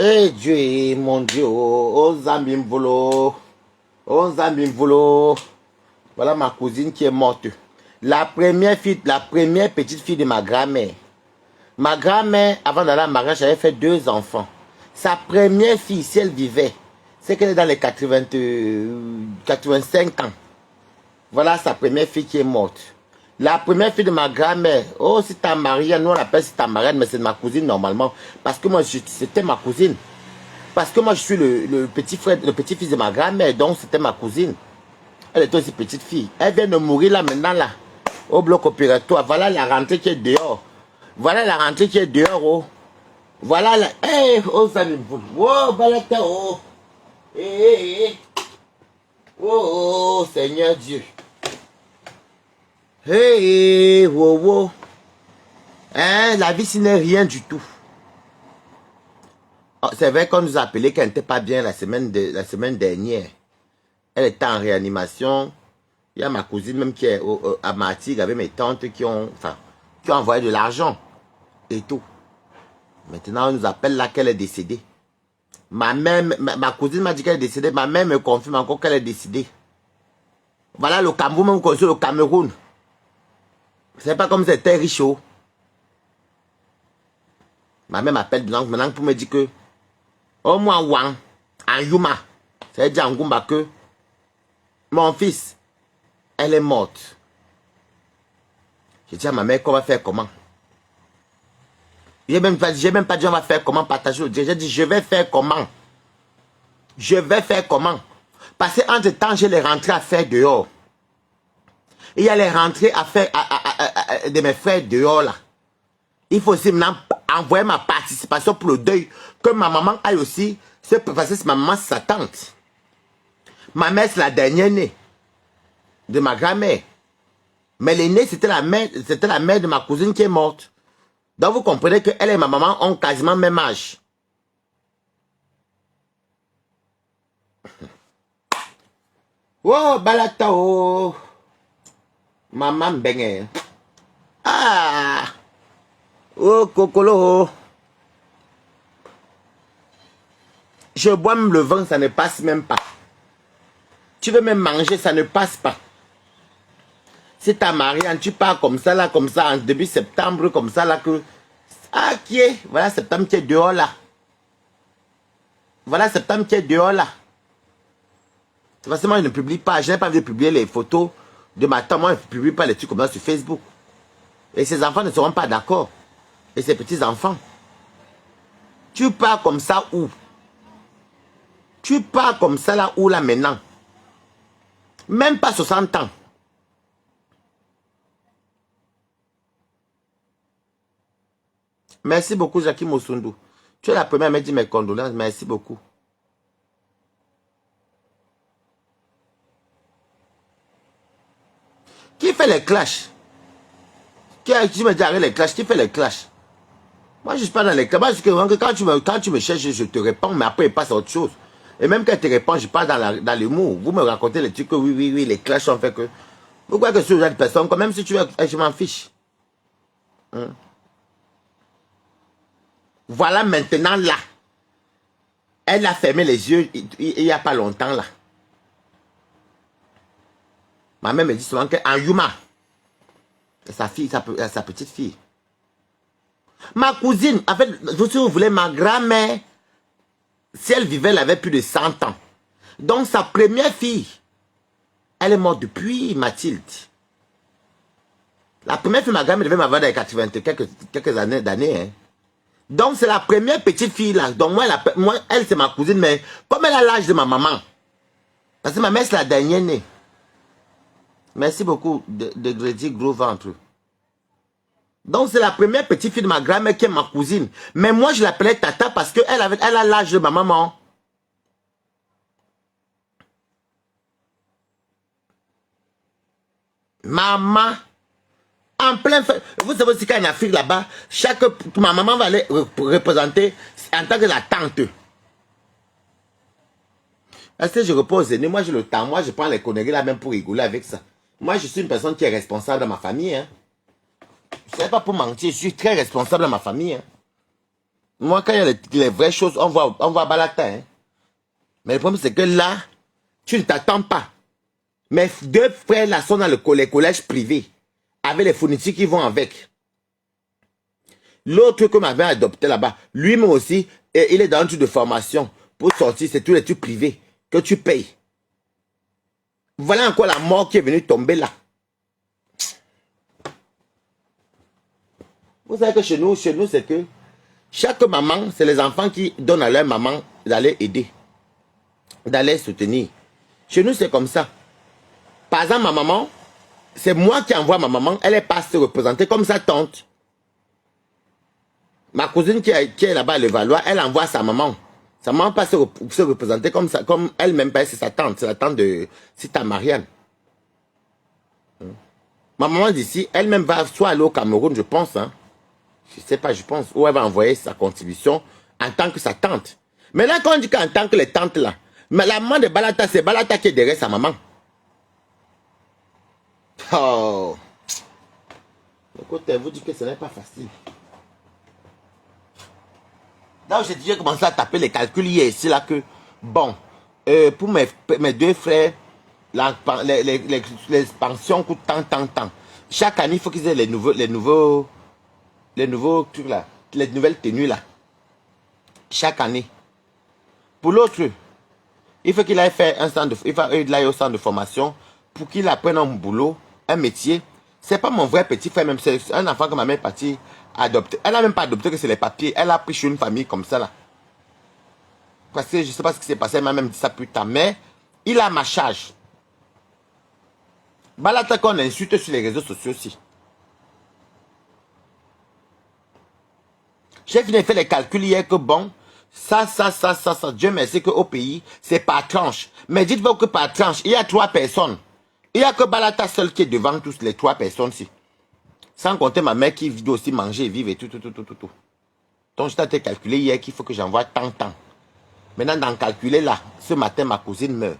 Eh Dieu, mon Dieu, oh Zambimvolo, oh Zambimvolo. Voilà ma cousine qui est morte. La première petite fille de ma grand-mère. Ma grand-mère, avant d'aller en mariage, avait fait 2 enfants. Sa première fille, si elle vivait, c'est qu'elle est dans les 85 ans. Voilà sa première fille qui est morte. La première fille de ma grand-mère, oh, c'est ta Marianne, nous on l'appelle c'est ta Marianne, mais c'est ma cousine normalement. Parce que moi, c'était ma cousine. Parce que moi, je suis le petit frère, le petit-fils de ma grand-mère, donc c'était ma cousine. Elle était aussi petite fille. Elle vient de mourir là maintenant, là, au bloc opératoire. Voilà la rentrée qui est dehors. Voilà la rentrée qui est dehors, oh. Voilà la... Hey, oh, ça me... Oh, balata, oh. Hey. Oh, Seigneur Dieu. Hey, wow, wow. Hein, la vie, ce n'est rien du tout. Oh, c'est vrai qu'on nous a appelé qu'elle n'était pas bien la semaine dernière. Elle était en réanimation. Il y a ma cousine même qui est à Martigues avec mes tantes qui ont envoyé de l'argent et tout. Maintenant, on nous appelle là qu'elle est décédée. Ma cousine m'a dit qu'elle est décédée. Ma mère me confirme encore qu'elle est décédée. Voilà le Cameroun, même connu le Cameroun. C'est pas comme c'était riche. Oh. Ma mère m'appelle maintenant pour me dire que au moins Wang, en Yuma, c'est-à-dire en Goumba que mon fils, elle est morte. J'ai dit à ma mère qu'on va faire comment. J'ai même pas dit on va faire comment partager le direct. J'ai dit je vais faire comment. Je vais faire comment. Parce qu'entre temps, je les rentrées à faire dehors. Il y a les rentrées à faire de mes frères dehors là. Il faut aussi maintenant envoyer ma participation pour le deuil. Que ma maman aille aussi se préparer. Ma maman, c'est sa tante. Ma mère, c'est la dernière née de ma grand-mère. Mais l'aînée, c'était la mère de ma cousine qui est morte. Donc vous comprenez que elle et ma maman ont quasiment le même âge. Oh, balata, oh. Maman benge. Ah. Oh, Kokolo. Je bois même le vin, ça ne passe même pas. Tu veux même manger, ça ne passe pas. Si ta Marianne, tu pars comme ça, là, en début septembre, comme ça, là, que... Ah, qui est? Voilà septembre qui est dehors, là. Voilà septembre qui est dehors, là. C'est parce que moi, je ne publie pas. Je n'ai pas envie de publier les photos de ma tante. Moi, je ne publie pas les trucs comme ça sur Facebook. Et ces enfants ne seront pas d'accord. Et ces petits-enfants. Tu pars comme ça où? Tu pars comme ça, là, où, là, maintenant? Même pas 60 ans. Merci beaucoup, Jackie Mosundu. Tu es la première à me dire mes condoléances. Merci beaucoup. Qui fait les clashs? Qui me dit arrête les clashs? Qui fait les clashs? Moi, je ne suis pas dans les clashs. Parce que quand tu me cherches, je te réponds, mais après, il passe à autre chose. Et même quand tu réponds, je parle dans l'humour. Vous me racontez les trucs que oui, les clashs ont fait que... Pourquoi que ce genre de personnes, quand même si tu veux, je m'en fiche. Hein? Voilà maintenant là. Elle a fermé les yeux il n'y a pas longtemps là. Ma mère me dit souvent qu'en Yuma, sa petite fille. Ma cousine, en fait, si vous voulez, ma grand-mère, si elle vivait, elle avait plus de 100 ans. Donc sa première fille, elle est morte depuis Mathilde. La première fille, ma grand-mère devait m'avoir dans les 80 quelques années. Hein. Donc c'est la première petite fille là. Donc moi elle c'est ma cousine, mais comme elle a l'âge de ma maman. Parce que ma mère c'est la dernière née. Merci beaucoup de Grady Gros Ventre. Donc c'est la première petite fille de ma grand-mère qui est ma cousine. Mais moi je l'appelais Tata parce qu'elle a l'âge de ma maman. Maman. En plein fait. Vous savez aussi qu'en Afrique là-bas, ma maman va aller représenter en tant que la tante. Est-ce que je repose aîné? Moi j'ai le temps. Moi je prends les conneries là même pour rigoler avec ça. Moi je suis une personne qui est responsable dans ma famille. Hein. Je ne sais pas pour mentir, je suis très responsable dans ma famille. Hein. Moi, quand il y a les vraies choses, on voit Balata. Hein. Mais le problème, c'est que là, tu ne t'attends pas. Mes deux frères là sont dans les collèges privés, avec les fournitures qui vont avec. L'autre que m'avait adopté là-bas, lui-même aussi, il est dans un truc de formation. Pour sortir, c'est tous les trucs privés que tu payes. Voilà encore la mort qui est venue tomber là. Vous savez que chez nous c'est que chaque maman, c'est les enfants qui donnent à leur maman d'aller aider, d'aller soutenir. Chez nous, c'est comme ça. Par exemple, ma maman, c'est moi qui envoie ma maman, elle est pas se représenter comme sa tante. Ma cousine qui est là-bas à Levallois, elle envoie sa maman. Sa maman pas se représenter comme ça, comme elle-même, c'est sa tante, c'est la tante de Sita Marianne. Ma maman d'ici, elle-même va soit aller au Cameroun, je pense, hein. Je sais pas, je pense, où elle va envoyer sa contribution en tant que sa tante. Mais là, quand on dit qu'en tant que les tantes là, mais la maman de Balata, c'est Balata qui est derrière sa maman. Oh. Écoutez, vous dites que ce n'est pas facile. Là, j'ai commencé à taper les calculs hier ici, là, que, bon, pour mes deux frères, les pensions coûtent tant. Chaque année, il faut qu'ils aient les nouveaux trucs là, les nouvelles tenues là. Chaque année. Pour l'autre, il faut qu'il aille faire un centre il aille au centre de formation pour qu'il apprenne un boulot, un métier. C'est pas mon vrai petit frère, même c'est un enfant que ma mère est partie adopter. Elle n'a même pas adopté que c'est les papiers. Elle a pris chez une famille comme ça là. Parce que je sais pas ce qui s'est passé, elle m'a même dit ça plus tard. Mais il a ma charge. Balata qu'on insulte sur les réseaux sociaux aussi. J'ai fini de faire les calculs hier que bon, ça, Dieu merci qu'au pays, c'est par tranche. Mais dites-vous que par tranche, il y a 3 personnes. Il n'y a que Balata seul qui est devant tous les 3 personnes-ci. Sans compter ma mère qui doit aussi manger et vivre et tout. Donc, je t'ai calculé hier qu'il faut que j'envoie tant. Maintenant, dans calculer là, ce matin, ma cousine meurt.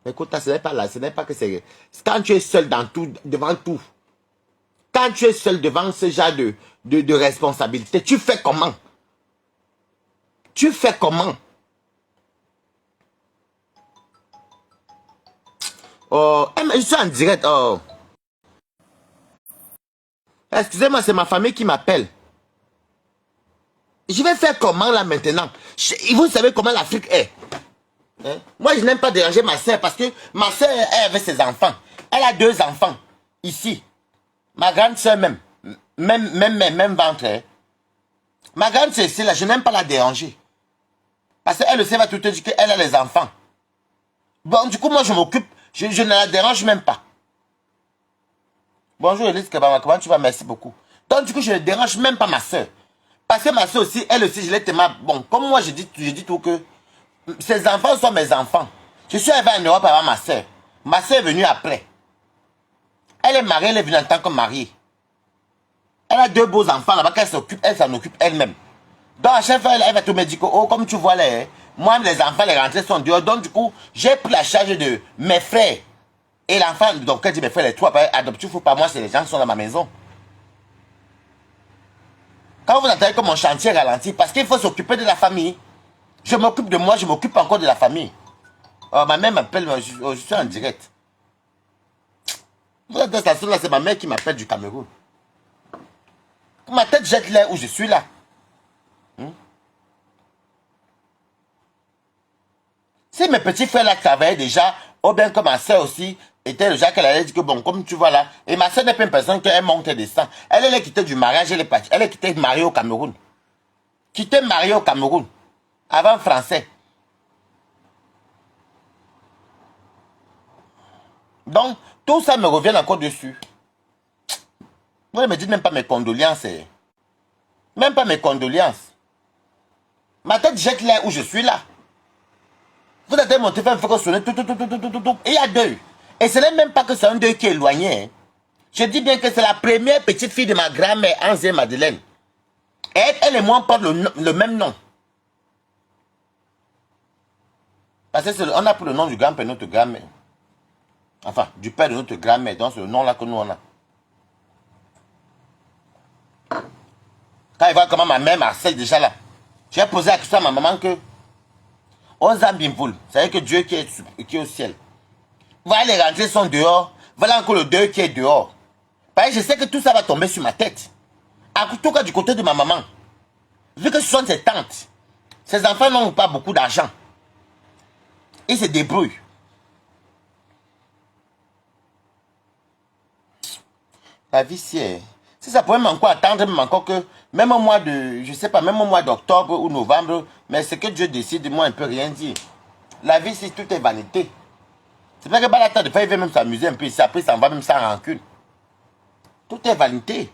Mais écoute, ce n'est pas là, ce n'est pas que c'est... Quand tu es seul dans tout, devant tout, quand tu es seul devant ce genre de responsabilité, tu fais comment? Tu fais comment? Oh, je suis en direct. Oh. Excusez-moi, c'est ma famille qui m'appelle. Je vais faire comment là maintenant? Vous savez comment l'Afrique est. Hein? Moi, je n'aime pas déranger ma soeur parce que ma soeur est avec ses enfants. Elle a 2 enfants ici. Ma grande soeur même ventre. Hein? Ma grande soeur ici, là, je n'aime pas la déranger. Parce qu'elle aussi va tout te dire qu'elle a les enfants. Bon, du coup, moi, je m'occupe. Je ne la dérange même pas. Bonjour, Elise Kabama, comment tu vas? Merci beaucoup. Donc, du coup, je ne dérange même pas ma soeur. Parce que ma soeur aussi, elle aussi, je l'ai tellement... Bon, comme moi, je dis tout que... Ces enfants sont mes enfants. Je suis arrivé en Europe avant ma soeur. Ma soeur est venue après. Elle est mariée, elle est venue en tant que mariée. Elle a 2 beaux enfants là-bas qu'elle s'en occupe elle-même. Donc, à chaque fois, elle va tout me dire que, oh, comme tu vois là, moi, les enfants, les rentrées sont dehors. Donc, du coup, j'ai pris la charge de mes frères. Et l'enfant, donc, quand je dis mes frères, les 3 adoptifs, il faut pas moi, c'est les gens qui sont dans ma maison. Quand vous entendez que mon chantier ralentit, parce qu'il faut s'occuper de la famille. Je m'occupe de moi, je m'occupe encore de la famille. Oh, ma mère m'appelle, je suis en direct. Vous êtes dans cette là, c'est ma mère qui m'appelle du Cameroun. Ma tête jette l'air où je suis là. Si mes petits frères là travaillaient déjà, ou bien que ma soeur aussi était déjà qu'elle allait dire que bon, comme tu vois là, et ma soeur n'est pas une personne qui monte et descend. Elle est quittée du mariage, elle est quittée mariée au Cameroun. Quittée mariée au Cameroun. Avant français. Donc, tout ça me revient encore dessus. Vous ne me dites même pas mes condoléances. Même pas mes condoléances. Ma tête jette l'air où je suis là. Vous avez mon téléphone, il faut sonner tout. Et il y a 2. Et ce n'est même pas que c'est un 2 qui est éloigné. Hein. Je dis bien que c'est la première petite fille de ma grand-mère, Anzé Madeleine. Et elle et moi, on porte le même nom. Parce qu'on a pris le nom du grand-père de notre grand-mère. Enfin, du père de notre grand-mère. Donc, c'est le nom là que nous on a. Quand il voit comment ma mère m'harcèle déjà là. J'ai posé la question à ma maman que 11 ans Bimpoul, ça veut dire que Dieu qui est au ciel. Voilà, les rentrées sont dehors. Voilà encore le deuil qui est dehors. Parce que je sais que tout ça va tomber sur ma tête. En tout cas, du côté de ma maman, vu que ce sont ses tantes, ses enfants n'ont pas beaucoup d'argent. Ils se débrouillent. La vie, c'est... Si ça pouvait encore attendre, même encore que... Même au mois de... Je sais pas, même au mois d'octobre ou novembre, mais ce que Dieu décide, moi, on ne peut rien dire. La vie, c'est tout est vanité. C'est pas que Balata, de fois, il veut même s'amuser un peu ici. Après, ça en va même sans rancune. Tout est vanité.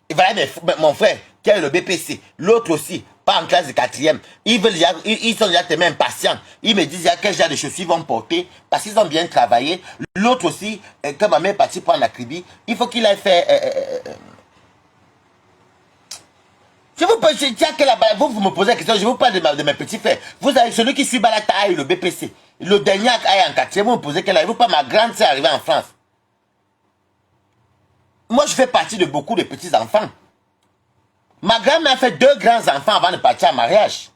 Et voilà, mon frère, qui a le BPC, l'autre aussi, pas en classe de 4e. Ils sont déjà tellement impatients. Ils me disent il y a quel genre de chaussures ils vont porter parce qu'ils ont bien travaillé. L'autre aussi, quand ma mère est partie prendre la cribie, il faut qu'il aille faire. Vous me posez la question, je vous parle de mes petits frères. Vous avez celui qui suit Balata a eu le BPC. Le dernier a eu en 4e. Vous me posez quelle âge? Vous pas ma grande sœur arrivée en France. Moi, je fais partie de beaucoup de petits-enfants. Ma grand-mère a fait 2 grands-enfants avant de partir en mariage.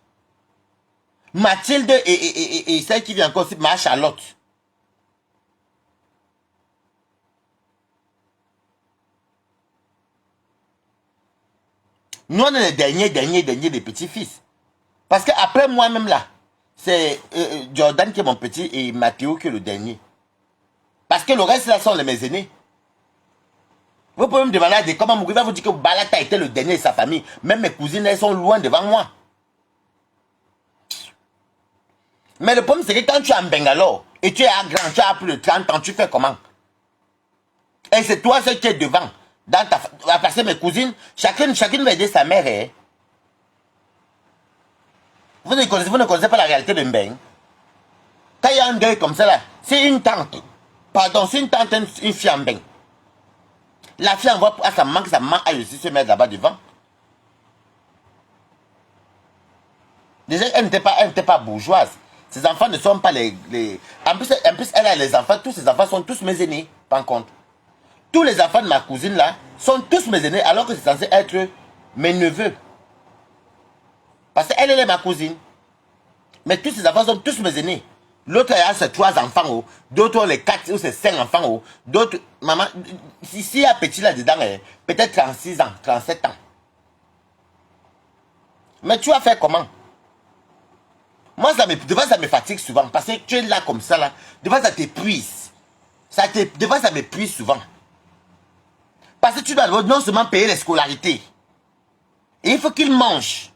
Mathilde et celle qui vient encore aussi, ma Charlotte. Nous, on est les derniers des petits-fils. Parce qu'après moi-même là, c'est Jordan qui est mon petit et Mathéo qui est le dernier. Parce que le reste là sont mes aînés. Vous pouvez me demander comment mourir. Il va vous dire que Balata était le dernier de sa famille. Même mes cousines, elles sont loin devant moi. Mais le problème, c'est que quand tu es en Bangalore, et tu es à grand, tu as plus de 30 ans, tu fais comment? Et c'est toi seul qui est devant. Parce que mes cousines, chacune va aider sa mère. Hein. Vous ne connaissez pas la réalité de Mbeng. Quand il y a un deuil comme ça, là, c'est une tante. Pardon, c'est une tante, une fille en Mbeng. La fille envoie à sa maman aille aussi se mettre là-bas devant. Déjà, elle n'était pas bourgeoise. Ses enfants ne sont pas les... En plus, elle a les enfants. Tous ses enfants sont tous mes aînés. Par contre. Tous les enfants de ma cousine là sont tous mes aînés alors que c'est censé être mes neveux. Parce qu'elle est ma cousine. Mais tous ces enfants sont tous mes aînés. L'autre a ses 3 enfants, d'autres ont les 4 ou ses 5 enfants, d'autres, maman, s'il y a petit là-dedans, peut-être 36 ans, 37 ans. Mais tu vas faire comment? Moi, devant ça me fatigue souvent, parce que tu es là comme ça, là, devant ça t'épuise. Devant ça m'épuise souvent. Parce que tu dois non seulement payer les scolarités, et il faut qu'ils mangent.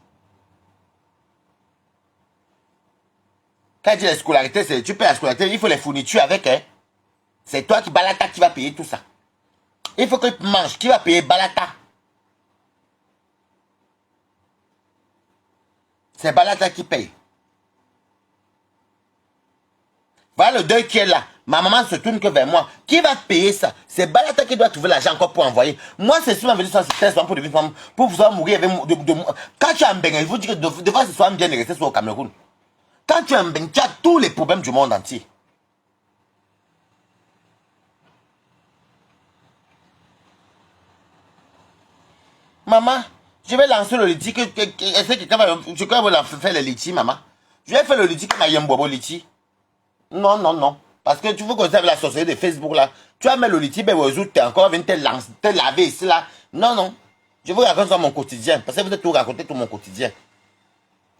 Quand je dis la scolarité, tu payes la scolarité, il faut les fournitures avec. Hein. C'est toi qui Balata qui va payer tout ça. Il faut qu'ils mangent. Qui va payer Balata? C'est Balata qui paye. Voilà le deuil qui est là. Ma maman se tourne que vers moi. Qui va payer ça? C'est Balata qui doit trouver l'argent encore pour envoyer. Moi, c'est souvent venu sans système pour pouvoir mourir avec quand tu es en Bénin, je vous dis que devant ce soit bien de rester au Cameroun. Quand tu es en Bénin, tu as tous les problèmes du monde entier. Maman, je vais lancer le litchi. Est-ce que quelqu'un va faire le litchi, maman? Je vais faire le litchi comme un bobo litchi. Non, non, non. Parce que tu veux qu'on avec la société de Facebook là. Tu vas mettre le litchi, ben vous tu es encore venu te laver ici là. Non, non. Je vous raconte ça mon quotidien. Parce que vous êtes tout raconté tout mon quotidien.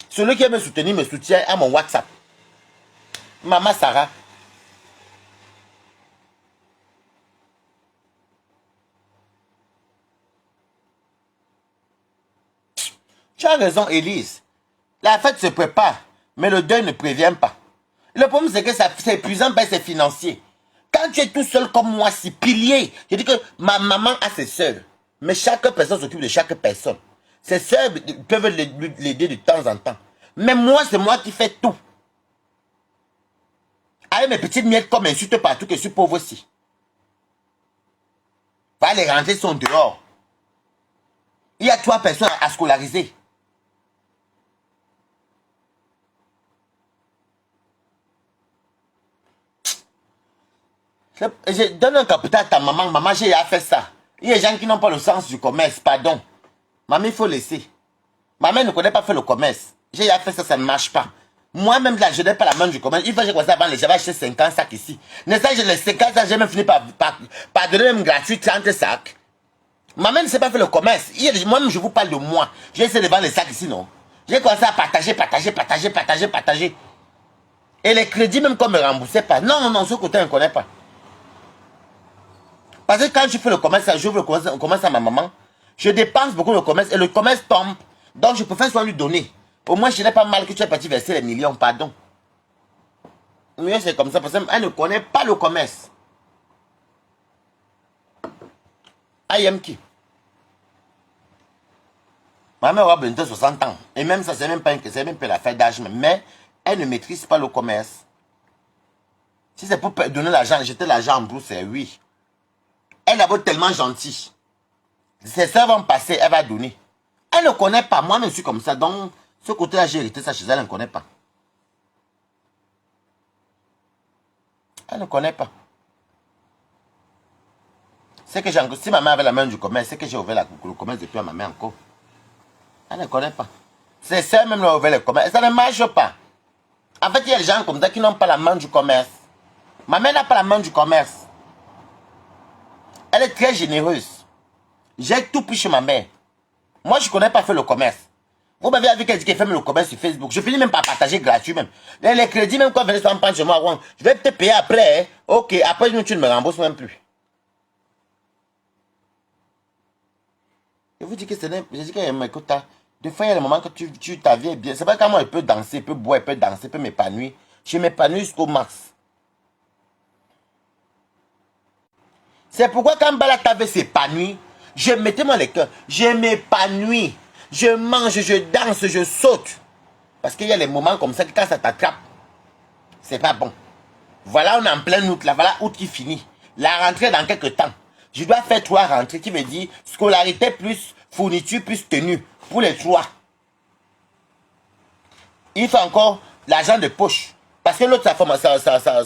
Celui qui veut me soutenir me soutient à mon WhatsApp. Maman Sarah. Tu as raison, Élise. La fête se prépare, mais le deuil ne prévient pas. Le problème, c'est que c'est épuisant, ben c'est financier. Quand tu es tout seul comme moi, c'est pilier. Je dis que ma maman a ses soeurs. Mais chaque personne s'occupe de chaque personne. Ses soeurs peuvent l'aider de temps en temps. Mais moi, c'est moi qui fais tout. Avec mes petites miettes comme insulte partout que je suis pauvre aussi. Voilà, les rentrées sont dehors. Il y a 3 personnes à scolariser. Je donne un capital à ta maman. Maman, j'ai fait ça. Il y a des gens qui n'ont pas le sens du commerce, pardon. Maman, il faut laisser. Ma mère ne connaît pas faire le commerce. J'ai fait ça, ça ne marche pas. Moi-même, là, je n'ai pas la main du commerce. Une fois que j'ai commencé à vendre, j'avais acheté 50 sacs ici. Mais ça, les 50 sacs, j'ai même fini par donner même gratuit 30 sacs. Ma mère ne sait pas faire le commerce. Moi-même, je vous parle de moi. J'ai essayé de vendre les sacs ici, non. J'ai commencé à partager. Et les crédits, même qu'on ne me remboursait pas. Non, ce côté, on ne connaît pas. Parce que quand je fais le commerce, j'ouvre le commerce à ma maman. Je dépense beaucoup le commerce et le commerce tombe. Donc, je préfère soit lui donner. Au moins, je n'ai pas mal que tu aies parti verser les millions, pardon. Mais c'est comme ça, parce qu'elle ne connaît pas le commerce. Aïe, qui? Ma mère aura bientôt 60 ans. Et même ça, c'est même pas l'affaire d'âge. Mais elle ne maîtrise pas le commerce. Si c'est pour donner l'argent, jeter l'argent en brousse, c'est oui. Elle est d'abord tellement gentille. Ses soeurs vont passer, elle va donner. Elle ne connaît pas. Moi, je suis comme ça. Donc, ce côté-là, j'ai hérité ça chez elle, elle ne connaît pas. Elle ne connaît pas. C'est que si ma mère avait la main du commerce, c'est que j'ai ouvert le commerce depuis à ma mère encore. Elle ne connaît pas. Ses soeurs même l'ont ouvert le commerce. Ça ne marche pas. En fait, il y a des gens comme ça qui n'ont pas la main du commerce. Ma mère n'a pas la main du commerce. Elle est très généreuse. J'ai tout pris chez ma mère. Moi, je ne connais pas faire le commerce. Vous m'avez vu qu'elle dit qu'elle fait le commerce sur Facebook. Je finis même par partager gratuit même. Les crédits, même quand vous venez s'en prendre chez moi, je vais te payer après. Hein. Ok, après, tu ne me rembourses même plus. Je vous dis que ce n'est... Je dis que, écoute, des fois, il y a des moments que ta vie est bien. C'est pas quand moi, elle peut danser, elle peut boire, elle peut danser, elle peut m'épanouir. Je m'épanouis jusqu'au max. C'est pourquoi quand Balata veut s'épanouir, je mettais moi les cœurs. Je m'épanouis. Je mange, je danse, je saute. Parce qu'il y a les moments comme ça que quand ça t'attrape, c'est pas bon. Voilà, on est en plein août, là, voilà août qui finit. La rentrée dans quelques temps. Je dois faire 3 rentrées qui veut dire scolarité plus fourniture plus tenue. Pour les 3. Il faut encore l'argent de poche. Parce que l'autre,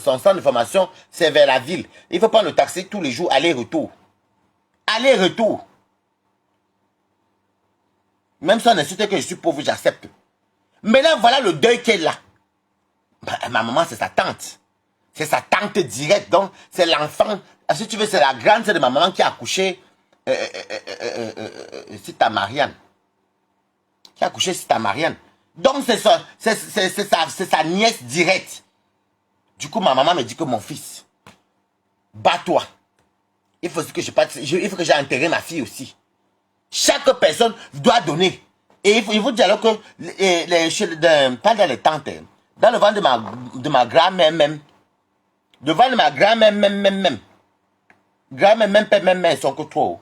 son centre de formation, c'est vers la ville. Il faut prendre le taxi tous les jours, aller-retour. Aller-retour. Même si on insulte que je suis pauvre, j'accepte. Maintenant, voilà le deuil qu'elle a. Ma maman, c'est sa tante. C'est sa tante directe. Donc, c'est l'enfant. Si tu veux, c'est la grande sœur de ma maman qui a accouché Sita Marianne. Qui a accouché Sita Marianne. Donc, c'est sa nièce directe. Du coup, ma maman me dit que mon fils, bats-toi. Il faut que il faut que j'ai enterré ma fille aussi. Chaque personne doit donner. Et il faut dire alors que, pas dans les tantes, dans le ventre de ma grand-mère même, devant de ma grand-mère même, grand-mère même, ils sont que trop.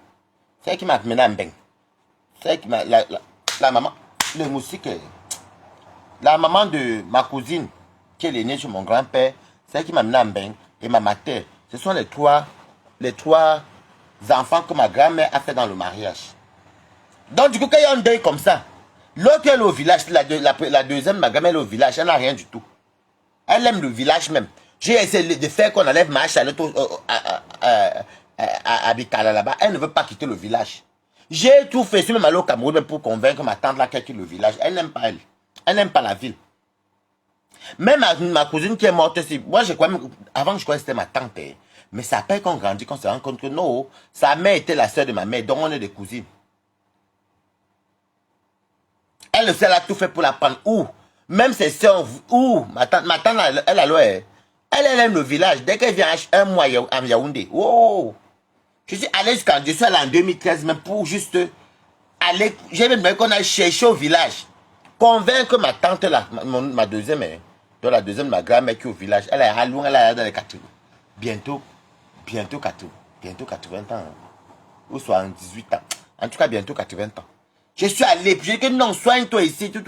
C'est elle qui m'a mené en bain. C'est elle qui m'a, la maman, le moustique, la maman de ma cousine, qui est l'aînée chez mon grand-père, c'est elle qui m'a mené en bain. Et ma mère, ce sont les trois enfants que ma grand-mère a fait dans le mariage. Donc du coup, quand il y a un deuil comme ça, l'autre elle est au village, la deuxième, ma grand-mère est au village, elle n'a rien du tout. Elle aime le village même. J'ai essayé de faire qu'on enlève ma Charlotte à Bikala là-bas. Elle ne veut pas quitter le village. J'ai tout fait, je suis même allé au Cameroun pour convaincre ma tante là qu'elle quitte le village. Elle n'aime pas elle. Elle n'aime pas la ville. Même ma cousine qui est morte aussi. Moi, avant je croyais que c'était ma tante. Mais ça après qu'on grandit, qu'on se rend compte que non, sa mère était la soeur de ma mère, donc on est des cousines. Elle elle a tout fait pour la prendre. Où? Même ses soeurs, où? Ma tante elle aime le village. Dès qu'elle vient un mois à Yaoundé. Oh! Je suis allé en 2013, même pour juste aller. J'ai même qu'on a cherché au village. Convaincre ma tante là, ma deuxième, donc la deuxième, ma grand-mère qui est au village. Elle est à loin, elle est dans les 80. Bientôt 80 ans. Ou soit en 18 ans. En tout cas, bientôt 80 ans. Je suis allé, j'ai dit que non, soigne-toi ici, tout.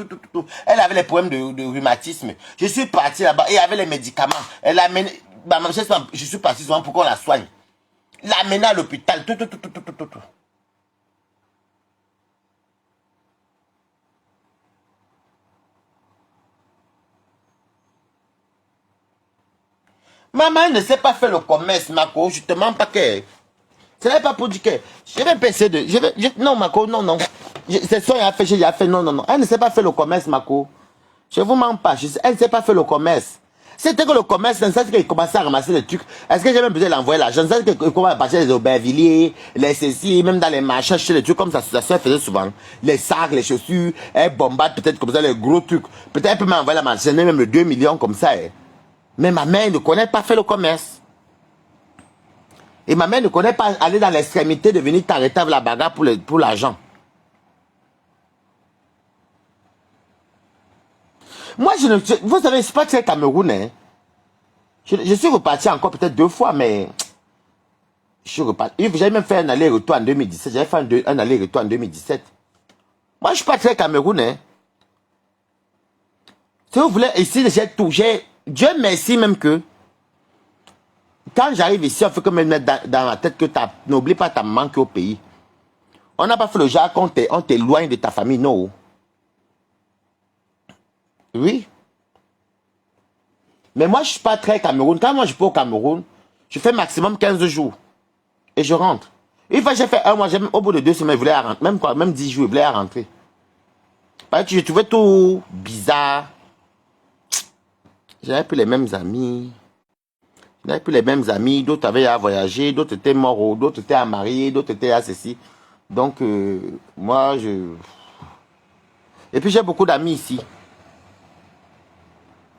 Elle avait les problèmes de rhumatisme. Je suis parti là-bas, et il y avait les médicaments. Elle a mené, je suis parti souvent pour qu'on la soigne. L'amener à l'hôpital, tout. Maman ne sait pas faire le commerce, Marco, je te mens pas que... Ce n'est pas pour dire que je vais passer de... non, Mako, non, non. C'est ça, il a fait, non, non, non. Elle ne sait pas faire le commerce, Mako. Je vous mens pas. Elle ne sait pas faire le commerce. C'était que le commerce, dans le sens qu'il commençait à ramasser les trucs. Est-ce que j'ai même besoin d'envoyer l'argent? Dans le sens qu'il commence à passer les Aubervilliers, les ceci, même dans les marchés, acheter les trucs comme ça. Ça se faisait souvent. Les sacs, les chaussures, elle bombarde peut-être comme ça, les gros trucs. Peut-être elle peut m'envoyer la marchandise, même le 2 millions comme ça. Mais ma mère ne connaît pas faire le commerce. Et ma mère ne connaît pas aller dans l'extrémité de venir t'arrêter avec la bagarre pour l'argent. Moi, vous savez, je ne suis pas très camerounais. Je suis reparti encore peut-être 2 fois, mais je suis reparti. J'avais même fait un aller-retour en 2017. J'avais fait un aller-retour en 2017. Moi, je ne suis pas très camerounais. Si vous voulez, ici, j'ai tout. Dieu merci même que quand j'arrive ici, on fait comme me mettre dans la tête que n'oublie pas ta maman qui est au pays. On n'a pas fait le genre qu'on t'éloigne de ta famille, non. Oui. Mais moi, je ne suis pas très Cameroun. Quand moi, je peux au Cameroun, je fais maximum 15 jours. Et je rentre. Une fois, j'ai fait 1 mois, au bout de 2 semaines, je voulais rentrer. Même 10 jours, je voulais rentrer. Parce que je trouvais tout bizarre. J'avais plus les mêmes amis. Je n'avais plus les mêmes amis. D'autres avaient à voyager, d'autres étaient morts, d'autres étaient à marier, d'autres étaient à ceci. Donc, moi, Et puis, j'ai beaucoup d'amis ici.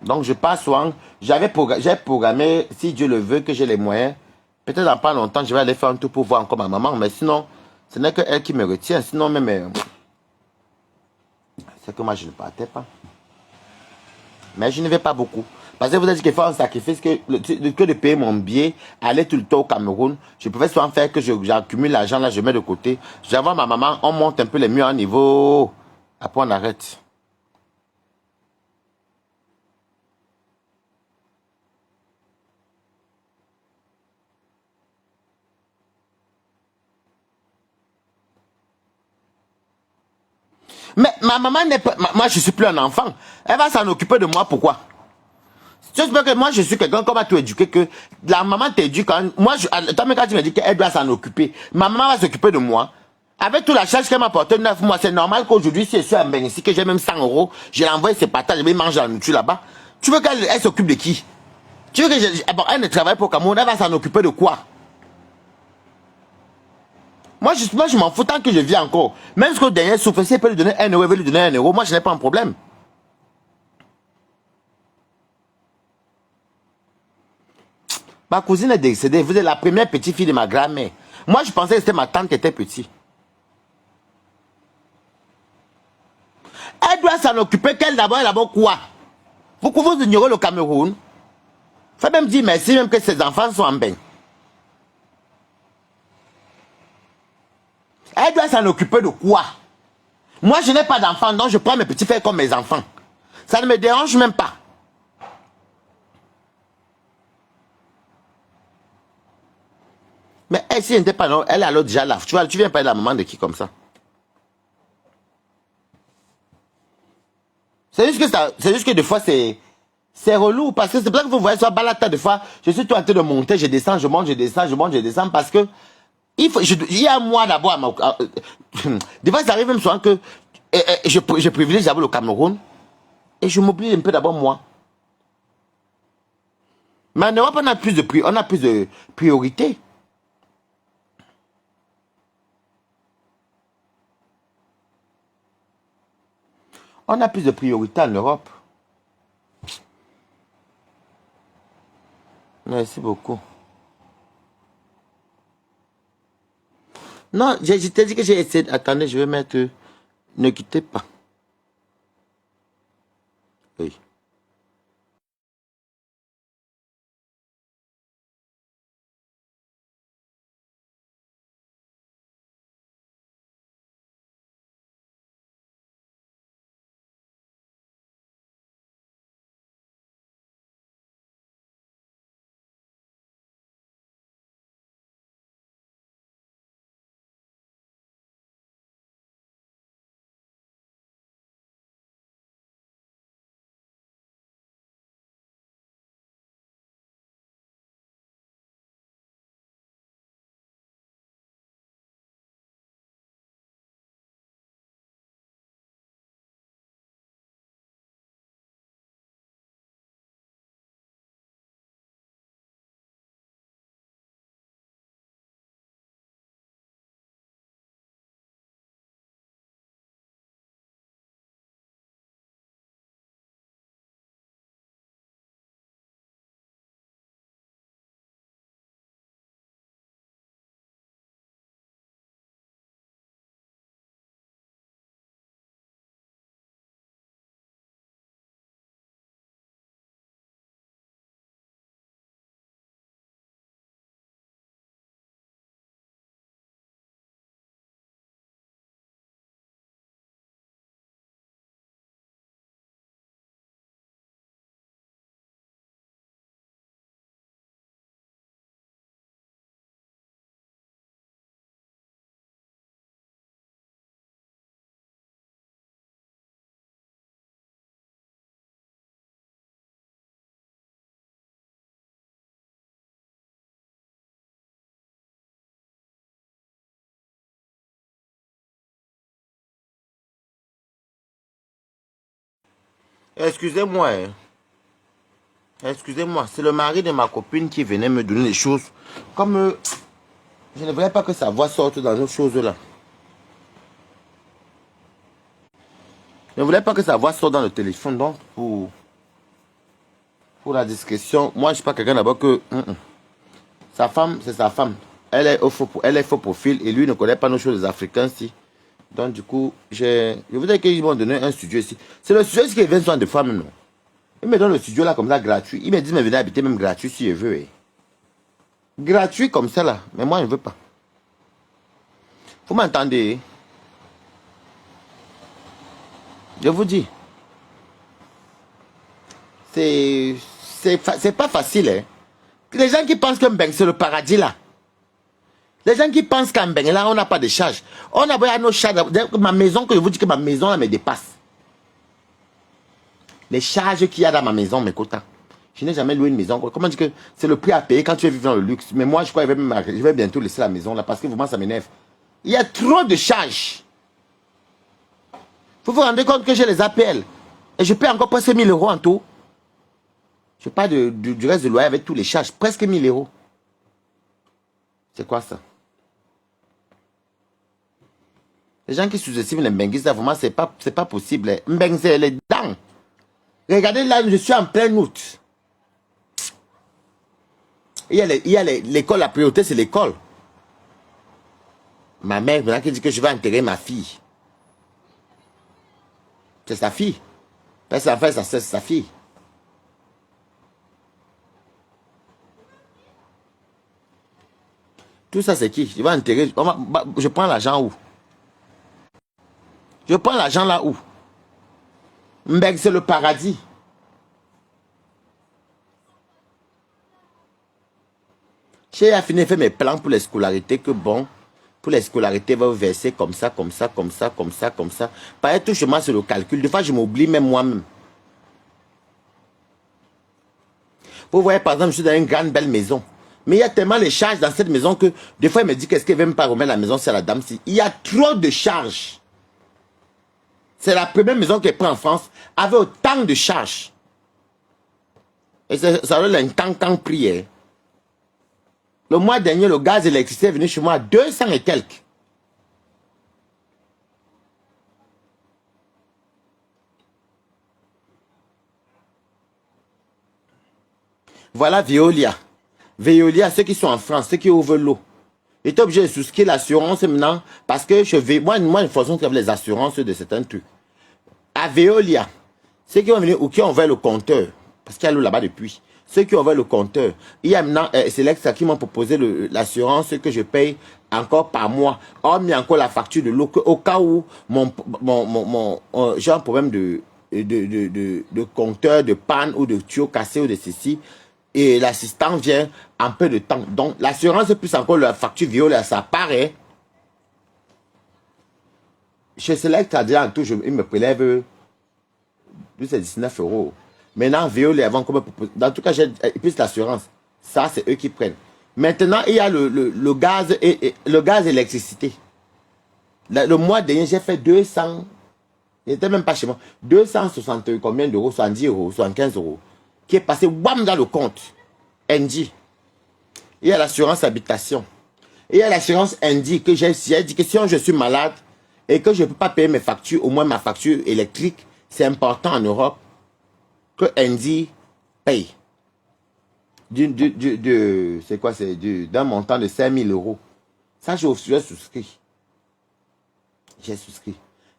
Donc, je passe souvent. J'ai programmé, si Dieu le veut, que j'ai les moyens. Peut-être dans pas longtemps, je vais aller faire un tour pour voir encore ma maman. Mais sinon, ce n'est que elle qui me retient. Sinon, même, c'est que moi, je ne partais pas. Mais je ne vais pas beaucoup. Parce que vous avez dit qu'il faut un sacrifice que de payer mon billet, aller tout le temps au Cameroun. Je pouvais souvent faire que j'accumule l'argent, là, je mets de côté. J'envoie ma maman, on monte un peu les murs à niveau. Après, on arrête. Mais ma maman n'est pas... Moi, je ne suis plus un enfant. Elle va s'en occuper de moi, pourquoi? J'espère que moi, je suis quelqu'un comme à tout éduquer, que la maman t'éduque. Quand tu me dis qu'elle doit s'en occuper, ma maman va s'occuper de moi. Avec toute la charge qu'elle m'a apportée 9 mois, c'est normal qu'aujourd'hui, si je suis un ici, que j'ai même 100 euros, je l'envoie ses patates, je vais manger la nourriture là-bas. Tu veux qu'elle s'occupe de qui? Tu veux que bon, elle ne travaille pas au Cameroun, elle va s'en occuper de quoi? Moi, je m'en fous tant que je vis encore. Même ce que le dernier souffre, si elle peut lui donner 1 euro, elle veut lui donner 1 euro, moi, je n'ai pas un problème. Ma cousine est décédée. Vous êtes la première petite fille de ma grand-mère. Moi, je pensais que c'était ma tante qui était petite. Elle doit s'en occuper qu'elle d'abord quoi? Vous ignorez le Cameroun. Faut même dire merci même que ses enfants sont en bain. Elle doit s'en occuper de quoi? Moi, je n'ai pas d'enfants, donc je prends mes petits frères comme mes enfants. Ça ne me dérange même pas. Mais elle, si elle n'était pas là, elle est alors déjà là. Tu vois, tu viens parler de la maman de qui comme ça? C'est juste que des fois, c'est relou. Parce que c'est pour ça que vous voyez sur Balata, des fois, je suis tout en train de monter, je descends, je monte, je descends, je monte, je descends, parce que il y a moi d'abord. Des fois, ça arrive même souvent que je privilégie d'abord le Cameroun et je m'oublie un peu d'abord moi. Mais en Europe, on a plus de priorité. On a plus de priorité en Europe. Merci beaucoup. Non, je t'ai dit que j'ai essayé. Attendez, je vais mettre. Ne quittez pas. Oui. Excusez-moi. Hein. Excusez-moi, c'est le mari de ma copine qui venait me donner les choses. Comme je ne voulais pas que sa voix sorte dans nos choses-là. Je ne voulais pas que sa voix sorte dans le téléphone. Donc, pour la discrétion, moi, je ne suis pas quelqu'un d'abord que... Sa femme, c'est sa femme. Elle est faux profil et lui ne connaît pas nos choses africaines ici. Donc, du coup, je voudrais qu'ils m'ont donné un studio ici. C'est le studio ici qui vient souvent de fois même. Il me donne le studio là comme ça gratuit. Il me dit, mais venez habiter même gratuit si je veux. Eh. Gratuit comme ça là. Mais moi, je ne veux pas. Vous m'entendez? Je vous dis. C'est pas facile. Hein. Les gens qui pensent que Mbeng c'est le paradis là. Les gens qui pensent qu'à Mbeng là, on n'a pas de charges. On a nos charges. Ma maison, que je vous dis que ma maison là me dépasse. Les charges qu'il y a dans ma maison, mes quotas. Je n'ai jamais loué une maison. Comment dire que c'est le prix à payer quand tu es vivre dans le luxe. Mais moi, je crois que je vais bientôt laisser la maison là parce que vraiment, ça m'énerve. Il y a trop de charges. Vous vous rendez compte que j'ai les APL. Et je paie encore presque 1000 € en tout. Je parle du reste de loyer avec tous les charges. Presque 1000 €. C'est quoi ça? Les gens qui sous-estiment les Mbenguis, ça vraiment, c'est pas possible. Mbeng, c'est les dents. Regardez là, je suis en plein août. Il y a l'école, la priorité, c'est l'école. Ma mère, maintenant, qui dit que je vais enterrer ma fille. C'est sa fille. Parce qu'en fait, c'est sa fille. Tout ça, c'est qui? Je vais enterrer. Je prends l'argent où? Je prends l'argent là où? Mbeng, c'est le paradis. J'ai fini de faire mes plans pour les scolarités que bon, pour les scolarités, va verser comme ça, comme ça, comme ça, comme ça, comme ça. Par tout chemin sur le calcul. Des fois, je m'oublie même moi-même. Vous voyez, par exemple, je suis dans une grande belle maison. Mais il y a tellement de charges dans cette maison que des fois, il me dit qu'est-ce qu'elle ne veut même pas remettre la maison, c'est la dame-ci. Il y a trop de charges. C'est la première maison qu'elle prend en France avec autant de charges. Et ça a un temps prière. Le mois dernier, le gaz et l'électricité est venu chez moi à 200 et quelques. Voilà Veolia. Veolia, ceux qui sont en France, ceux qui ouvrent l'eau. J'étais obligé de souscrire l'assurance maintenant parce que je vais. Moi, une façon de faire les assurances de certains trucs. À Veolia, ceux qui vont venir ou qui ont ouvert le compteur, parce qu'il y a l'eau là-bas depuis. Ceux qui ont ouvert le compteur, il y a maintenant, c'est l'extra qui m'ont proposé l'assurance que je paye encore par mois. On mis encore la facture de l'eau au cas où j'ai un problème de compteur, de panne ou de tuyau cassé ou de ceci. Et l'assistant vient en peu de temps. Donc, l'assurance plus encore la facture Veolia, ça paraît. Chez Select, en tout, il me prélève 19 €. Maintenant, Veolia, avant qu'on me propose. Dans tout cas, j'ai plus l'assurance. Ça, c'est eux qui prennent. Maintenant, il y a le gaz et l'électricité. Le mois dernier, j'ai fait 200. Il n'était même pas chez moi. 260 combien d'euros? 70 €, 75 €. Qui est passé wham dans le compte. NG. Il y a l'assurance habitation. Et il y a l'assurance NG que j'ai dit que si je suis malade et que je ne peux pas payer mes factures, au moins ma facture électrique, c'est important en Europe que NG paye. C'est quoi? C'est d'un montant de 5 000 €. Ça, j'ai souscrit. J'ai souscrit.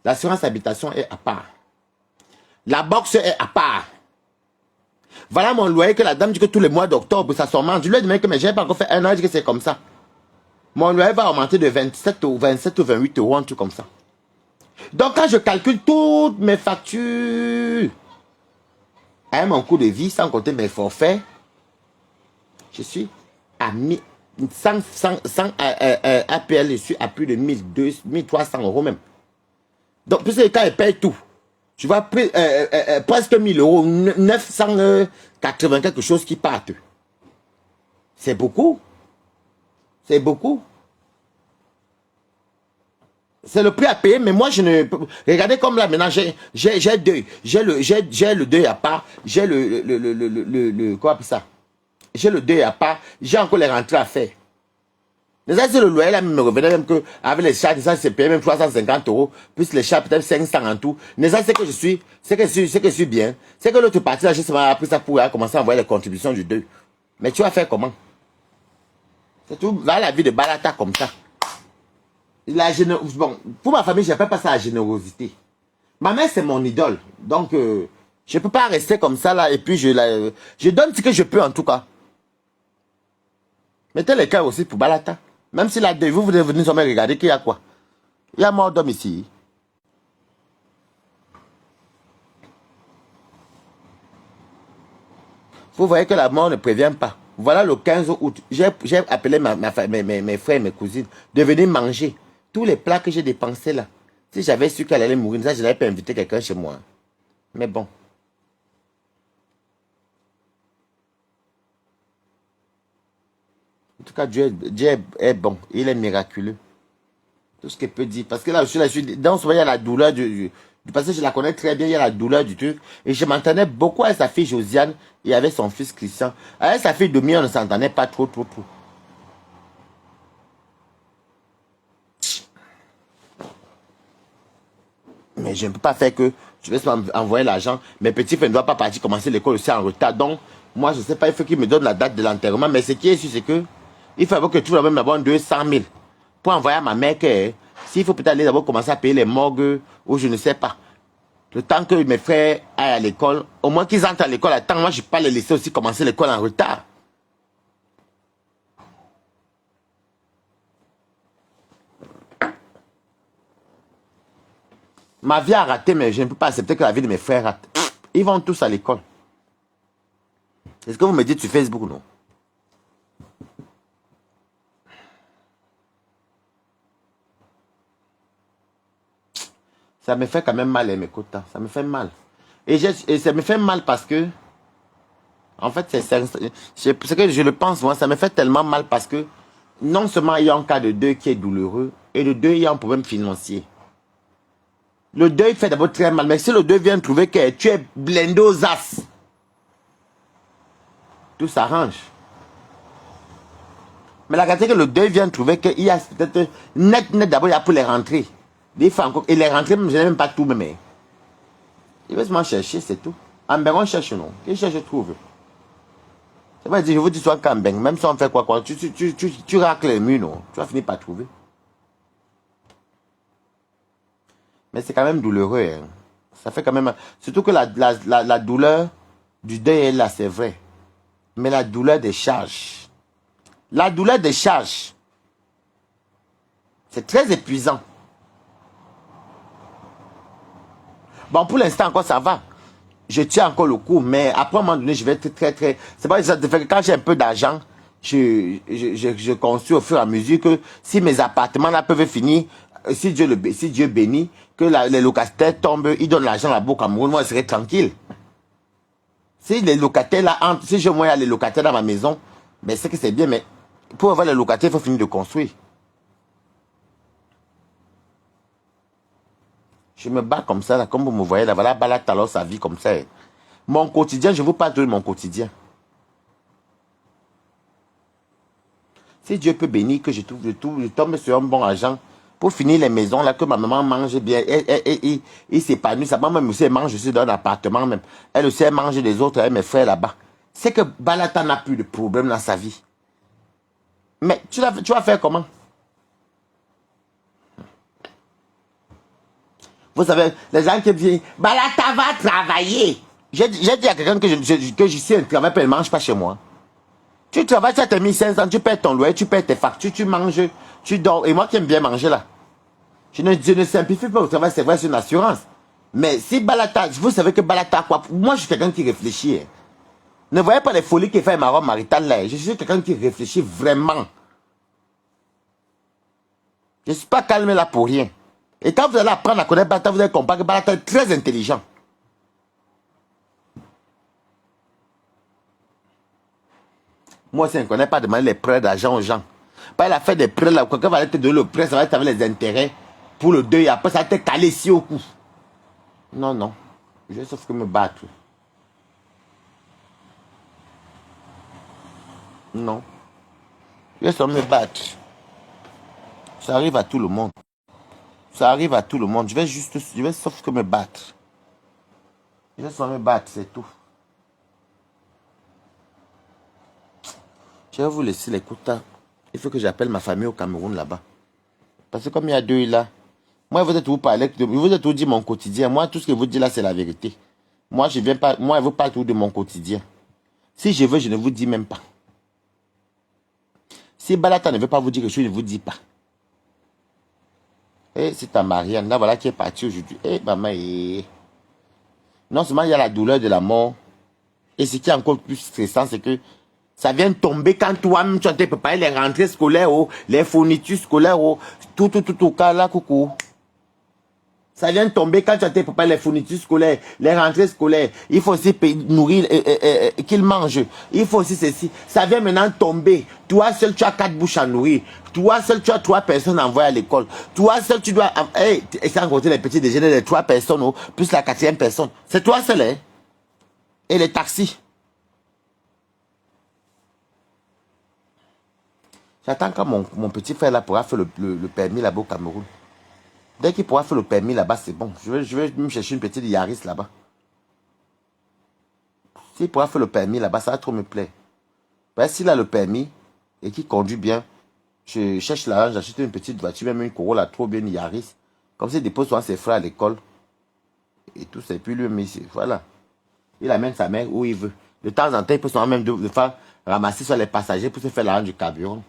L'assurance habitation est à part. La boxe est à part. Voilà mon loyer que la dame dit que tous les mois d'octobre, ça s'augmente. Je lui ai dit que je n'ai pas encore fait un an, je dis que c'est comme ça. Mon loyer va augmenter de 27 ou 28 €, un truc comme ça. Donc quand je calcule toutes mes factures, à mon coût de vie, sans compter mes forfaits, je suis à 100 APL, je suis à plus de 1300 € même. Donc, puisque quand elle paye tout, je vois presque 1000 €, 980 quelque chose qui partent. C'est beaucoup. C'est beaucoup. C'est le prix à payer, mais moi, je ne... Regardez comme là, maintenant, j'ai deux. J'ai le deuil à part. J'ai quoi appelle ça? J'ai le deuil à part. J'ai encore les rentrées à faire. Mais ça, c'est le loyer, là, me revenait même que, avec les chats, ça, c'est payé même 350 €, plus les chats, peut-être 500 en tout. Mais ça, c'est que je suis, c'est que je suis bien. C'est que l'autre partie, là, justement, après ça, pour commencer à envoyer les contributions du 2. Mais tu vas faire comment? C'est tout, va la vie de Balata comme ça. Bon, pour ma famille, je n'appelle pas ça la générosité. Ma mère, c'est mon idole. Donc, je ne peux pas rester comme ça, là, et puis je donne ce que je peux, en tout cas. Mettez les cœurs aussi pour Balata. Même si la deux, vous venez venir seulement regarder qu'il y a quoi. Il y a mort d'homme ici. Vous voyez que la mort ne prévient pas. Voilà le 15 août. J'ai appelé mes frères et mes cousines de venir manger. Tous les plats que j'ai dépensés là. Si j'avais su qu'elle allait mourir, ça, je n'avais pas invité quelqu'un chez moi. Mais bon. En tout cas, Dieu est bon. Il est miraculeux. Tout ce qu'il peut dire. Parce que là, dans ce moment, il y a la douleur parce que je la connais très bien, il y a la douleur du truc. Et je m'entendais beaucoup avec sa fille Josiane et avec son fils Christian. Avec sa fille Demi, on ne s'entendait pas trop. Mais je ne peux pas faire que je vais envoyer l'argent. Mes petits frères ne doivent pas partir commencer l'école aussi en retard. Donc, moi, je ne sais pas, il faut qu'ils me donnent la date de l'enterrement. Mais ce qui est sûr, c'est que il faut que tout le monde m'abonne 200 000 pour envoyer à ma mère que s'il faut peut-être aller d'abord commencer à payer les morgues ou je ne sais pas. Le temps que mes frères aillent à l'école, au moins qu'ils entrent à l'école à temps, moi, je ne peux pas les laisser aussi commencer l'école en retard. Ma vie a raté, mais je ne peux pas accepter que la vie de mes frères rate. Ils vont tous à l'école. Est-ce que vous me dites sur Facebook, non? Ça me fait quand même mal, mes quotas. Ça me fait mal. Et ça me fait mal parce que, en fait, c'est que je le pense, moi, ça me fait tellement mal parce que, non seulement il y a un cas de deuil qui est douloureux, et le deuil, il y a un problème financier. Le deuil fait d'abord très mal, mais si le deuil vient trouver que tu es blindé aux as, tout s'arrange. Mais la réalité que le deuil vient trouver qu'il y a peut-être net d'abord, il y a pour les rentrées. Des fois encore, et les rentrées, je n'ai même pas tout, mais il va seulement chercher, c'est tout. En ben, on cherche, non. Qui cherche, trouve. C'est pas dire, je vous dis, soit qu'en ben, même si on fait quoi, tu racles les murs, non. Tu vas finir par trouver. Mais c'est quand même douloureux, hein. Ça fait quand même... Surtout que la douleur du deuil est là, c'est vrai. Mais la douleur des charges. La douleur des charges. C'est très épuisant. Bon, pour l'instant, encore, ça va. Je tiens encore le coup, mais après, à un moment donné, je vais être très... C'est pas ça. Quand j'ai un peu d'argent, je construis au fur et à mesure que si mes appartements là peuvent finir, si Dieu bénit, que les locataires tombent, ils donnent l'argent là-bas au Cameroun, moi, je serai tranquille. Si les locataires là, si je vois les locataires dans ma maison, ben c'est que c'est bien, mais pour avoir les locataires, il faut finir de construire. Je me bats comme ça, là, comme vous me voyez, là, voilà, Balata alors sa vie comme ça. Mon quotidien, je ne vous parle de mon quotidien. Si Dieu peut bénir, que je tombe sur un bon argent, pour finir les maisons, là, que ma maman mange bien, il s'épanouit, sa maman aussi, elle mange aussi dans un appartement même. Elle aussi, elle mange des autres, avec mes frères là-bas. C'est que Balata n'a plus de problème dans sa vie. Mais tu vas faire comment? Vous savez, les gens qui viennent, Balata va travailler. J'ai dit à quelqu'un que je sais un travail, elle ne mange pas chez moi. Tu travailles, tu as tes 1500, tu paies ton loyer, tu paies tes factures, tu manges, tu dors. Et moi qui aime bien manger là, je ne simplifie pas au travail, c'est vrai, c'est une assurance. Mais si Balata, vous savez que Balata, quoi, moi je suis quelqu'un qui réfléchit. Hein. Ne voyez pas les folies qu'il fait ma robe maritale là. Je suis quelqu'un qui réfléchit vraiment. Je ne suis pas calme là pour rien. Et quand vous allez apprendre à connaître Balata, vous allez comprendre que Balata est très intelligent. Moi aussi, je ne connais pas demander les prêts d'argent aux gens. Pas il a fait des prêts là, quelqu'un va aller te donner le prêt, ça va être avec les intérêts. pour le deuil. Après, ça te calé ici au cou. Non, non. Je vais sauf que me battre. Non. Je vais sauf me battre. Ça arrive à tout le monde. Ça arrive à tout le monde. Je vais sauf que me battre. Je vais sauf me battre, c'est tout. Je vais vous laisser les quotas. Il faut que j'appelle ma famille au Cameroun là-bas. Parce que comme il y a deux là, moi, vous êtes vous parler, vous êtes vous dire mon quotidien. Moi, tout ce que vous dites là, c'est la vérité. Moi, je viens pas, moi, je vous parle tout de mon quotidien. Si je veux, je ne vous dis même pas. Si Balata ne veut pas vous dire quelque chose, je ne vous dis pas. Eh, c'est ta Marianne, là, voilà, qui est partie aujourd'hui. Eh, maman, eh. Non seulement il y a la douleur de la mort, et ce qui est encore plus stressant, c'est que ça vient tomber quand toi-même, tu as préparé les rentrées scolaires, oh, les fournitures scolaires, oh, tout, cas là, coucou. Ça vient tomber quand tu as préparé les fournitures scolaires, les rentrées scolaires. Il faut aussi nourrir, qu'ils mangent. Il faut aussi ceci. Ça vient maintenant tomber. Toi seul, tu as 4 bouches à nourrir. Toi seul, tu as 3 personnes envoyées à l'école. Toi seul, tu dois... Hey, sans compter les petits déjeuners des 3 personnes, oh, plus la 4e personne. C'est toi seul, hein? Et les taxis. J'attends quand mon petit frère là pourra faire le permis là-bas au Cameroun. Dès qu'il pourra faire le permis là-bas, c'est bon. Je vais me chercher une petite Yaris là-bas. S'il pourra faire le permis là-bas, ça va trop me plaire. S'il a le permis et qu'il conduit bien, je cherche l'argent, j'achète une petite voiture, même une Corolla trop bien, une Yaris. Comme ça, il dépose souvent ses frères à l'école. Et tout ça. Et puis lui, voilà. Il amène sa mère où il veut. De temps en temps, il peut souvent même de faire ramasser sur les passagers pour se faire l'argent du carburant.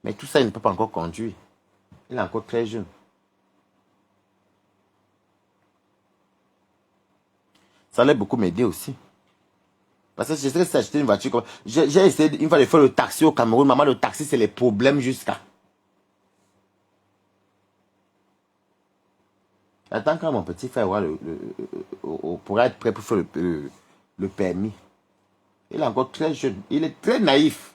Mais tout ça, il ne peut pas encore conduire. Il est encore très jeune. Ça allait beaucoup m'aider aussi. Parce que j'essaie d'acheter une voiture. J'ai essayé une fois de faire le taxi au Cameroun. Maman, le taxi, c'est les problèmes jusqu'à. Attends quand mon petit frère pourra être prêt pour faire le permis. Il est encore très jeune. Il est très naïf.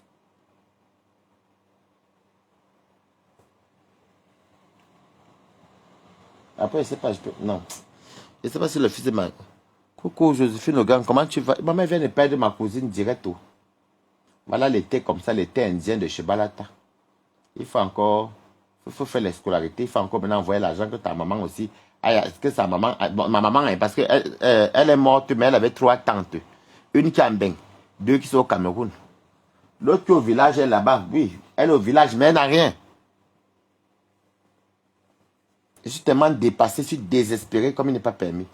Après, je ne sais pas. Non. Je ne sais pas si le fils de ma... Coucou Joséphine Logan, comment tu vas? Maman vient de perdre ma cousine direct. Voilà l'été comme ça, l'été indien de chez Balata. Il faut faire les scolarités. Il faut encore maintenant envoyer l'argent que ta maman aussi. Que sa maman, bon, ma maman, parce qu'elle elle est morte, mais elle avait 3 tantes. Une qui est en Beng, 2 qui sont au Cameroun. L'autre qui est au village, elle est là-bas. Oui, elle est au village, mais elle n'a rien. Je suis tellement dépassé, je suis désespéré comme il n'est pas permis.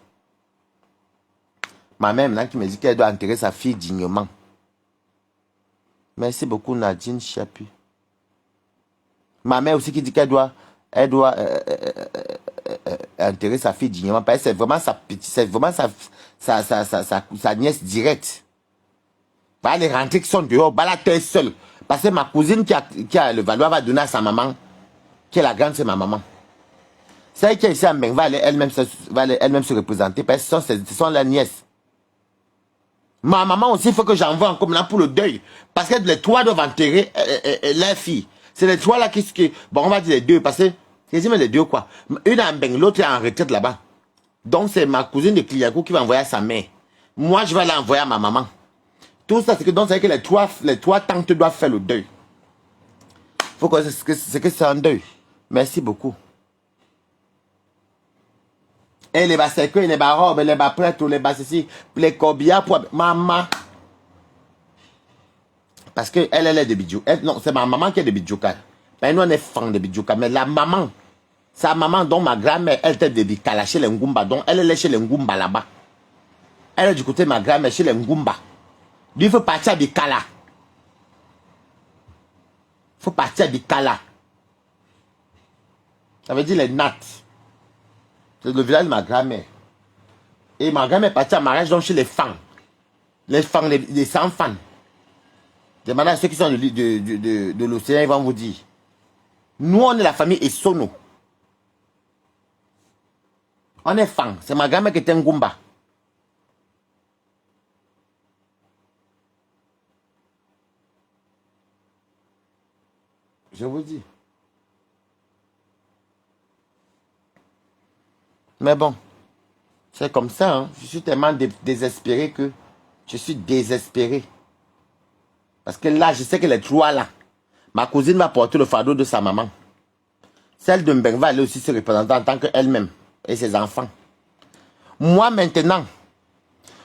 Ma mère maintenant qui me dit qu'elle doit enterrer sa fille dignement. Merci beaucoup Nadine Chapu. Ma mère aussi qui dit qu'elle doit enterrer sa fille dignement. Parce que c'est vraiment sa petite, c'est vraiment sa nièce directe. Bah, les rentrées qui sont dehors, bah, la terre seule. Parce que ma cousine qui a le valoir va donner à sa maman, qui est la grande, c'est ma maman. Celle qui est ici en Beng va aller elle-même se représenter parce que ce sont la nièce. Ma maman aussi, il faut que j'envoie encore maintenant pour le deuil. Parce que les 3 doivent enterrer leur fille. C'est les 3 là qui... Bon, on va dire les 2 parce que... Quasiment les 2 quoi. Une est en Beng, l'autre est en retraite là-bas. Donc c'est ma cousine de Kliakou qui va envoyer à sa mère. Moi, je vais l'envoyer à ma maman. Tout ça, c'est que donc c'est que les 3 tantes doivent faire le deuil. Faut que c'est un deuil. Merci beaucoup. Et les bas séqueux, les bas robes, les bas prêtres, les bas ceci, les corbillard pour maman. Parce que elle est de Bidjou. Non, c'est ma maman qui est de Bidjouka. Mais nous, on est fan de Bidjouka. Mais la maman, sa maman, dont ma grand-mère, elle était de Bikala chez les Ngumba. Donc, elle est chez les Ngumba là-bas. Elle est du côté de ma grand-mère chez les Ngumba. Lui, il faut partir à Bikala. Il faut partir à Bikala. Ça veut dire les nattes. C'est le village de ma grand-mère. Et ma grand-mère est partie à mariage donc chez les fans. Les fans, les 100 fans. Demandez à ceux qui sont de l'océan, ils vont vous dire. Nous, on est la famille Essono. On est fans. C'est ma grand-mère qui était un Ngumba. Je vous dis. Mais bon, c'est comme ça. Hein. Je suis tellement désespéré que je suis désespéré. Parce que là, je sais que les trois là, ma cousine va porter le fardeau de sa maman. Celle de Mbeng va aller aussi se représenter en tant qu'elle-même et ses enfants. Moi maintenant,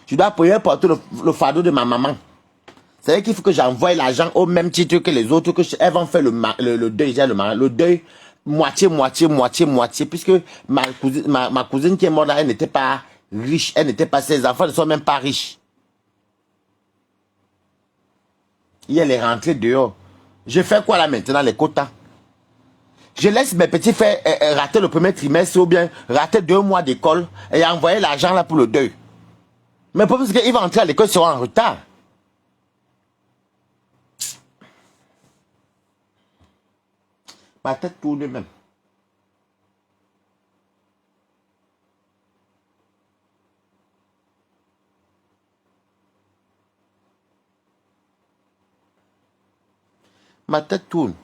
je dois porter le fardeau de ma maman. C'est-à-dire qu'il faut que j'envoie l'argent au même titre que les autres, elles vont faire le deuil, le deuil moitié, puisque ma cousine qui est morte là, elle n'était pas riche, ses enfants ne sont même pas riches. Et elle est rentrée dehors. Je fais quoi là maintenant, les quotas? Je laisse mes petits faire rater le premier trimestre ou bien rater 2 mois d'école et envoyer l'argent là pour le deuil. Mais parce qu'ils vont entrer à l'école, ils seront en retard. Ma tête tourne même. Ma tête tourne.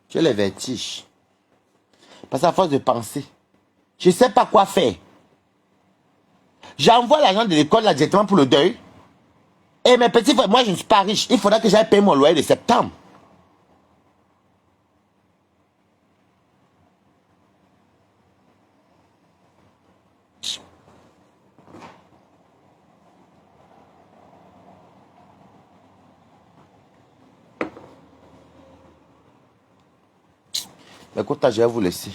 J'ai les vertiges. Parce qu'à force de penser, je ne sais pas quoi faire. J'envoie l'argent de l'école là directement pour le deuil. Et mes petits frères, moi je ne suis pas riche. Il faudra que j'aille payer mon loyer de septembre. Écoute, je vais vous laisser.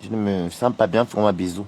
Je ne me sens pas bien, fais-moi un bisou.